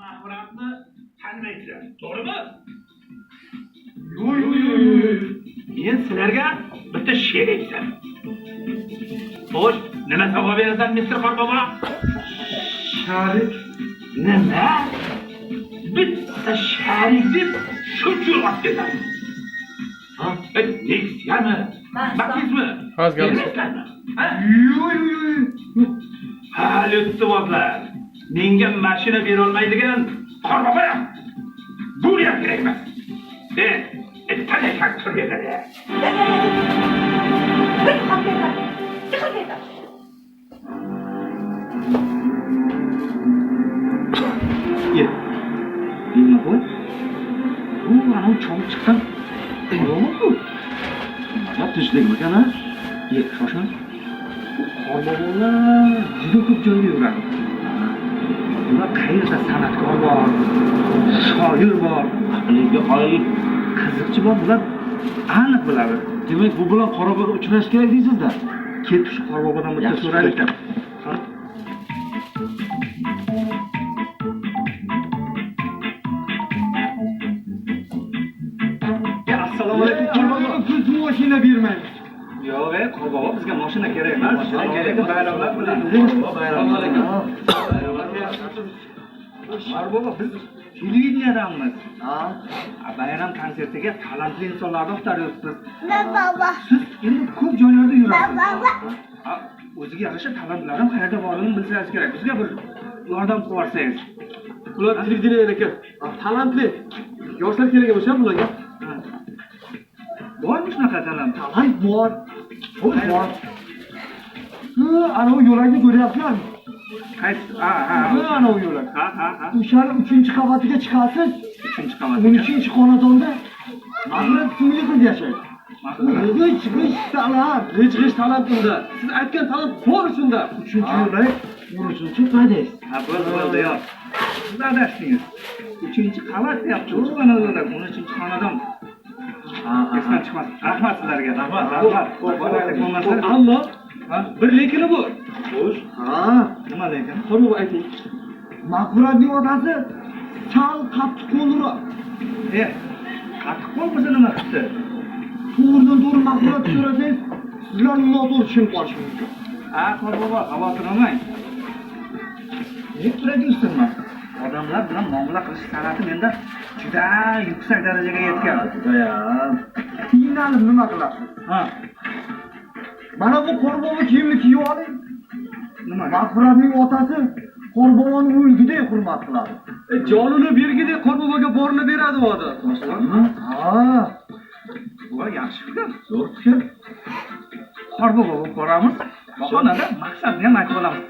Mahmuratni tanmaysizlar, to'g'rimi? Yo'q. Men sizlarga bitta she'r aytaman. Xo'sh, nima savol berasan, Mr. Qorbobo? Sharik. Nima? Bitta sharik deb shuncha yo'q dedim. Ha? Nextmi? Makizmi? Hozirmi? Ha? Yo'q. Hali o'tibozlar. Menga mashina bera olmaydigan Qorbobo bu ham kerak emas. Tanay faktor beradi. Bir haqiqat. Haqiqat. Nima bu? Bu ana cho'mib chiqqan. Yo'q-ku. Nima tinchlikmi ana? Shoshma. Qorbobolar juda ko'p joyga yuradi. Ular qayerda san'atkor bor, shoir bor, aqliga oid qiziqchi bor, bular aniq biladi. Demak, bu bilan Qorboboga uchrash kerak deysiz-da. Ketib shu Qorbobodan bitta so'raylik. Assalomu alaykum Qorbobo. Siz mashina bermaysiz. Yo'q, Qorbobo bizga mashina kerak emas. Mashina kerak bayramlar bilan. Assalomu alaykum. Qorbobo, biz televideniyadamiz. Bayram konsertiga talantli insonlarni o'xtaryapsiz. Baba. Siz endi ko'p joylarda yurasiz. Baba. O'ziga yarasha talantlarim qayerda borligini bilsangiz kerak. Bizga bir yordam qilib yuborsangiz. Ular televideniya ekan. Talantli. Yoshlar kerak emas bularga. Bormi shunaqa talant? Talant bor. Bor. Ana u yo'lakni ko'ryapsizmi? Qaysi? Ana u yo'lak. Ha. O'shaning 3-qavatiga chiqasiz. 3-qavat. 13-xonadonda Mahmud ismli qiz yashaydi. G'ich talant. G'ich talant unda. Siz aytgan talant bor shunda. 3-yo'lak, 13-chi padaysiz. Bo'ldi yo'q. Siz adashdingiz. 3-qavat deyapti. Ana u yo'lak, 13-xonadon. Esdan chiqmas. Rahmat sizlarga. Rahmat. Ammo bir lekini bor. Xo'sh. Nima lekin? Qorbobo ayting. Mahmuratning otasi sal qattiq qo'lroq. Qattiq qo'l bo'lsa nima qildi? To'g'ridan-to'g'ri Mahmurat so'rasangiz, sizlar noto'g'ri tushunib qolish mumkin. Qorbobo, xavotir olmang. Nega yursinman? Odamlar bilan muomala qilish san'ati menda juda yuksak darajaga yetgan. Judayam. Qiynalib nima qilasiz? Mana bu Qorbobo kiyimni kiyib oling. Nima? Mahmuratning otasi Qorboboni o'lgidek hurmat qiladi. Jonini bergidek Qorboboga borini beradi u odam. Bu yaxshi fikr. Zo'r fikr. Qorboboga boramiz. Bahonada maqsadni ham aytib olamiz.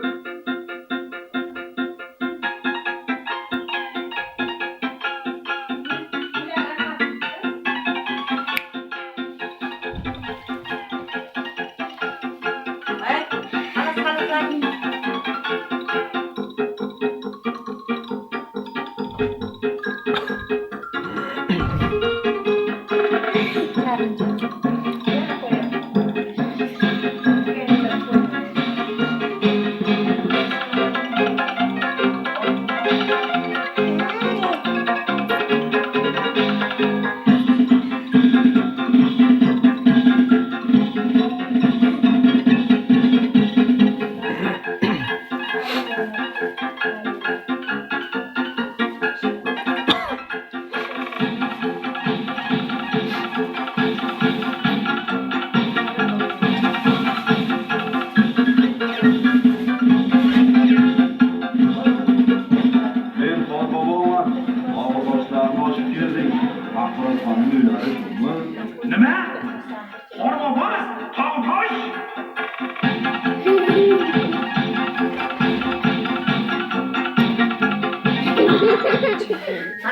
Nima?